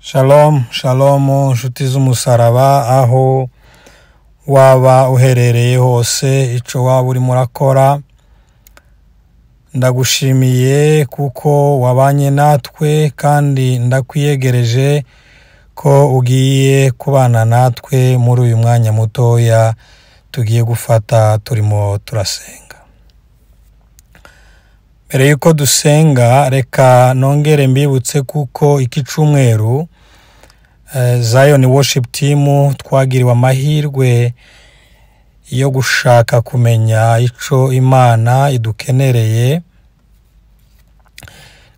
Shalom, shalom, nshuti z'umusaraba, aho waba uherereye hose, ico waba urimo urakora. Ndagushimiye kuko wabanye natwe kandi ndakwiyegereje ko ugiye kubana natwe muri uyu mwanya mutoya tugiye gufata turimo turasenga. Mbere yuko dusenga, reka nongere mbibutse kuko iki cyumweru Zion Worship Team twagiriwe amahirwe yo gushaka kumenya ico Imana idukenereye.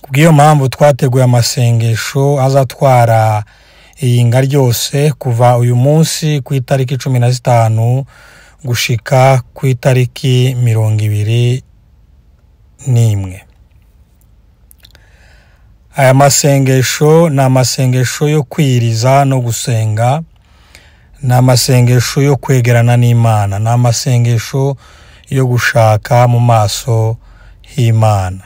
Kubw'iyo mpamvu twateguye amasengesho azatwara iyinga ryose kuva uyu munsi ku itariki 15 gushika ku itariki 21. Aya masengesho ni amasengesho yo kwiriza no gusenga, ni amasengesho yo kwegerana n'Imana, ni amasengesho yo gushaka mu maso h'Imana.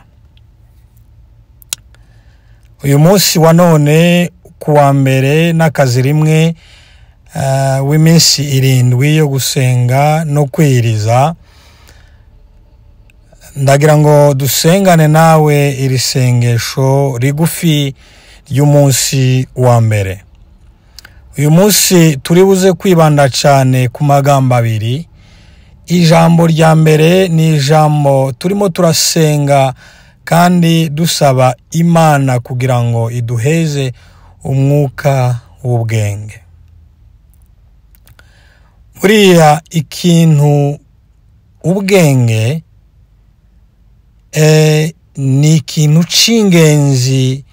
Uyu munsi wa none kuwa mbere n'akazi rimwe w'iminsi 7 yo gusenga no kwiriza, ndagira ngo dusengane nawe iri sengesho rigufi ry'umunsi wa mbere. Uyu munsi turi buze kwibanda cyane ku magambo abiri. Ijambo rya mbere ni ijambo turimo turasenga kandi dusaba Imana kugira ngo iduheze umwuka w'ubwenge. Buriya ikintu ubwenge ni ikintu c'ingenzi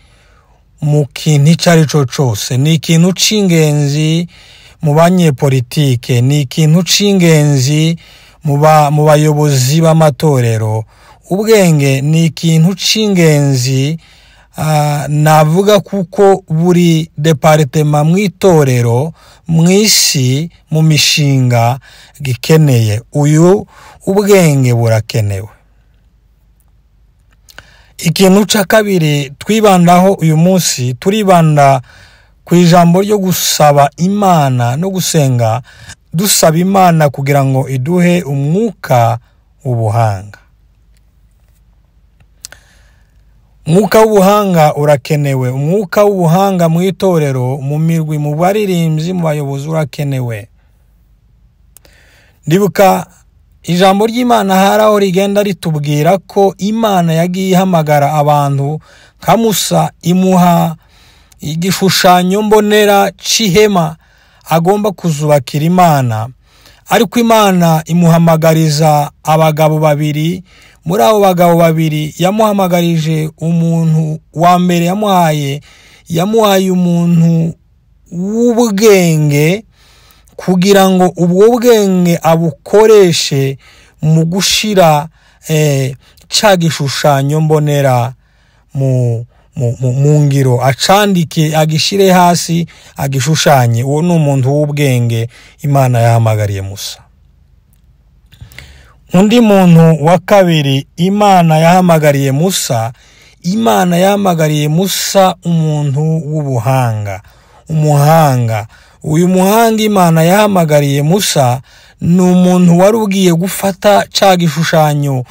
mu kintu icari co cose, ni ikintu c'ingenzi mu banyepolitike, ni ikintu c'ingenzi mu bayobozi b'amatorero. Ubwenge ni ikintu c'ingenzi, navuga kuko buri departema mw'itorero, mw'isi, mu mishinga gikeneye. Uyu ubwenge burakenewe. Ikintu ca kabiri twibandaho uyu munsi, turibanda ku ijambo ryo gusaba Imana no gusenga, dusaba Imana kugira ngo iduhe umwuka w'ubuhanga. Umwuka w'ubuhanga urakenewe. Umwuka w'ubuhanga mu itorero, mu mirwi, mu baririmbyi, mu bayobozi urakenewe. Ndibuka ijambo ry'Imana haraho rigenda ritubwira ko Imana yagiye ihamagara abantu nka Musa, imuha igishushanyo mbonera c'ihema agomba kuzubakira Imana, ariko Imana imuhamagariza abagabo babiri. Muri abo bagabo babiri yamuhamagarije umuntu wa mbere, yamuhaye umuntu w'ubwenge kugira ngo ubwo bwenge abukoreshe mu gushira ca gishushanyo mbonera mu ngiro, acandike, agishire hasi, agishushanye. Uwo ni umuntu w'ubwenge Imana yahamagariye Musa. Undi muntu wa kabiri Imana yahamagariye Musa, Imana yahamagariye Musa umuntu w'ubuhanga, umuhanga. Uyu muhanga Imana yahamagariye Musa ni umuntu wari ugiye gufata ca gishushanyo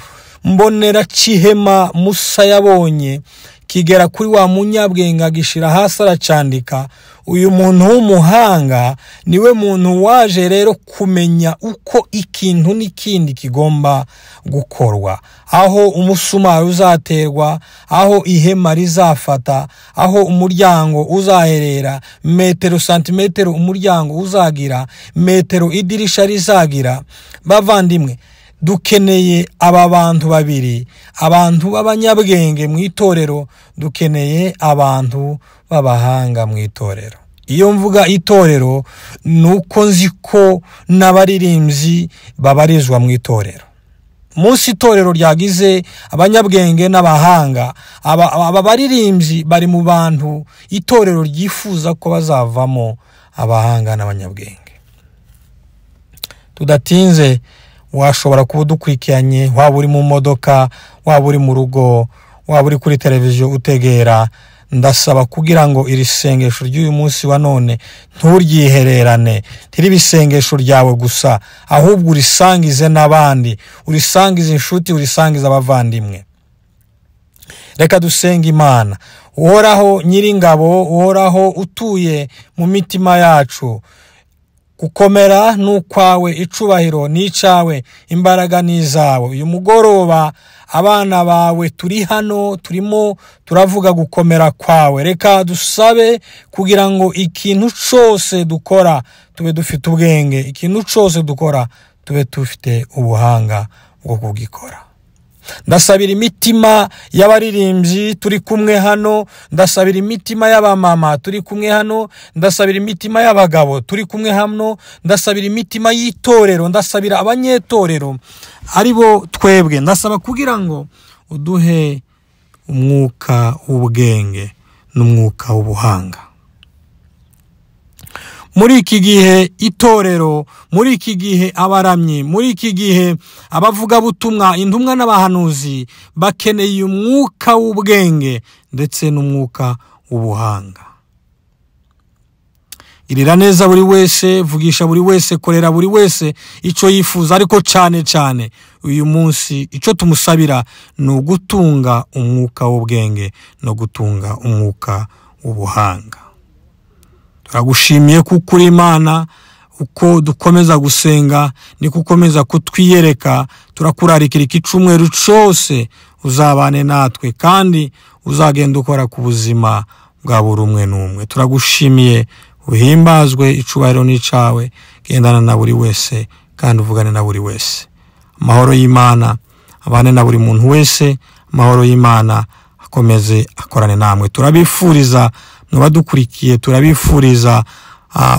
mbonera c'ihema Musa yabonye kigera kuri wa munyabwenge, agishira hasi, aracandika. Uyu muntu w'umuhanga niwe muntu waje rero kumenya uko ikintu n'ikindi kigomba gukorwa, aho umusumari uzaterwa, aho ihema rizafata, aho umuryango uzaherera, metero santimetero umuryango uzagira, metero idirisha rizagira. Bavandimwe, dukeneye aba bantu babiri, abantu b'abanyabwenge mu itorero, dukeneye abantu b'abahanga mu itorero. Iyo mvuga itorero, nuko nzi ko n'abaririmbyi babarizwa mu itorero. Munsi itorero ryagize abanyabwenge n'abahanga, aba baririmbyi bari mu bantu itorero ryifuza ko bazavamo abahanga n'abanyabwenge. Tudatinze, washobora kuba udukurikiranye, waba uri mu modoka, waba uri mu rugo, waba uri kuri televiziyo utegera, ndasaba kugira ngo iri sengesho ry'uyu munsi wa none nturyihererane, ntiribe isengesho ryawe gusa, ahubwo urisangize n'abandi, urisangize inshuti, urisangize abavandimwe. Reka dusenga Imana. Uhoraho Nyiringabo, uhoraho utuye mu mitima yacu, gukomera n'ukwawe, icubahiro n'icawe, imbaraga n'izawe. Uyu mugoroba abana bawe turi hano, turimo turavuga gukomera kwawe. Reka dusabe kugira ngo ikintu cyose dukora tube dufite ubwenge, ikintu cyose dukora tube dufite ubuhanga bwo kugikora. Ndasabira imitima y'abaririmbyi turi kumwe hano, ndasabira imitima y'abamama turi kumwe hano, ndasabira imitima y'abagabo turi kumwe hano, ndasabira imitima y'itorero, ndasabira abanyetorero aribo twebwe. Ndasaba kugira ngo uduhe umwuka w'ubwenge n'umwuka w'ubuhanga. Muri iki gihe itorero, muri iki gihe abaramyi, muri iki gihe abavuga butumwa, intumwa n'abahanuzi bakeneye umwuka w'ubwenge ndetse n'umwuka w'ubuhanga. Girira neza buri wese, vugisha buri wese, korera buri wese icyo yifuza, ariko cyane cyane uyu munsi icyo tumusabira ni ugutunga umwuka w'ubwenge no gutunga umwuka w'ubuhanga. Turagushimiye kuko uri Imana, uko dukomeza gusenga ni kukomeza kutwiyereka. Turakurarikira iki cyumweru cyose uzabane natwe kandi uzagenda ukora ku buzima bwa buri umwe n'umwe. Turagushimiye, uhimbazwe, icubahiro n'icawe, gendana na buri wese kandi uvugane na buri wese. Amahoro y'Imana abane na buri muntu wese, amahoro y'Imana akomeze akorane namwe. Turabifuriza n'abadukurikiye, turabifuriza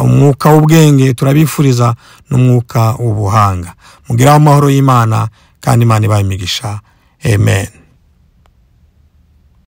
umwuka w'ubwenge, turabifuriza n'umwuka w'ubuhanga. Mugire amahoro y'Imana kandi Imana ibahe imigisha. Amen.